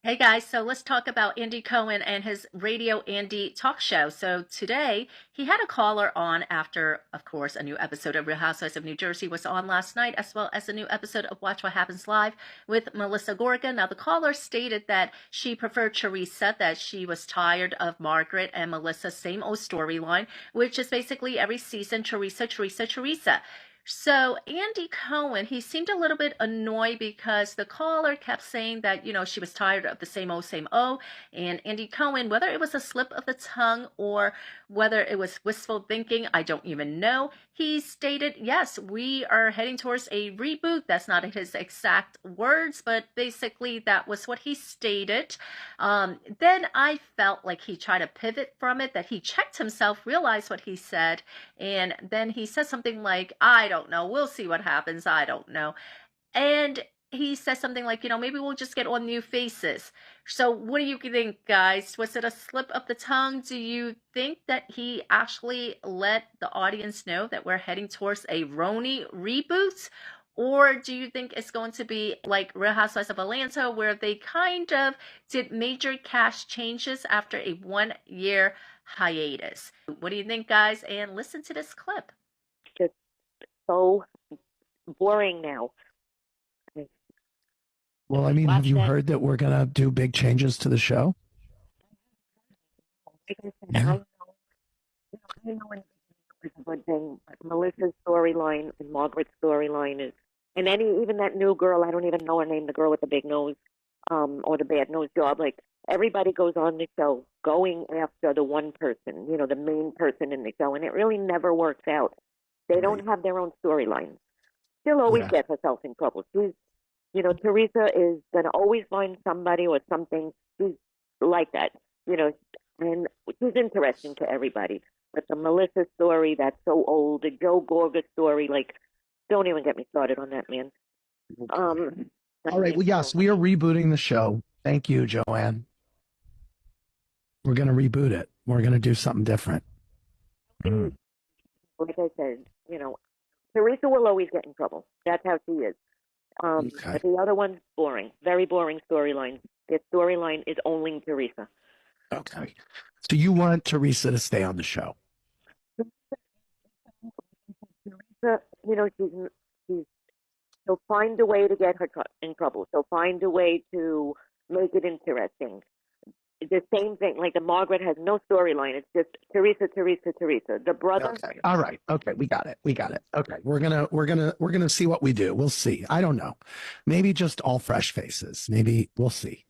Hey guys, so let's talk about Andy Cohen and his Radio Andy talk show. So today he had a caller on after, of course, a new episode of Real Housewives of New Jersey was on last night, as well as a new episode of Watch What Happens Live with Melissa Gorga. Now, the caller stated that she preferred Teresa, that she was tired of Margaret and Melissa's same old storyline, which is basically every season, Teresa, Teresa, Teresa. So Andy Cohen, he seemed a little bit annoyed because the caller kept saying that, she was tired of the same old. And Andy Cohen, whether it was a slip of the tongue or whether it was wistful thinking, I don't even know. He stated, yes, we are heading towards a reboot. That's not his exact words, but basically that was what he stated. Then I felt like he tried to pivot from it, that he checked himself, realized what he said, and then he said something like, I don't know. We'll see what happens. I don't know. And he says something like, maybe we'll just get on new faces. So what do you think, guys? Was it a slip of the tongue? Do you think that he actually let the audience know that we're heading towards a RHONJ reboot? Or do you think it's going to be like Real Housewives of Atlanta, where they kind of did major cast changes after a 1 year hiatus? What do you think, guys? And listen to this clip. Just so boring now. Well, I mean, have you heard that we're going to do big changes to the show? Like I said, yeah. I know it was a good thing, but Melissa's storyline and Margaret's storyline is, and even that new girl, I don't even know her name, the girl with the big nose, or the bad nose job. Like everybody goes on the show going after the one person, the main person in the show, and it really never works out. They don't have their own storylines. She'll always get herself in trouble. Teresa is going to always find somebody or something. She's like that, and she's interesting to everybody. But the Melissa story, that's so old. The Joe Gorga story, like, don't even get me started on that, man. All right. Well, yes, we are rebooting the show. Thank you, Joanne. We're going to reboot it. We're going to do something different. Like I said, Teresa will always get in trouble. That's how she is. But the other one's boring. Very boring storyline. Their storyline is only Teresa. Okay. So you want Teresa to stay on the show? Teresa, she'll find a way to get her in trouble. She'll find a way to make it interesting. The same thing, like the Margaret has no storyline. It's just Teresa, Teresa, Teresa. The brother. Okay. All right. Okay. We got it. Okay. We're gonna see what we do. We'll see. I don't know. Maybe just all fresh faces. Maybe we'll see.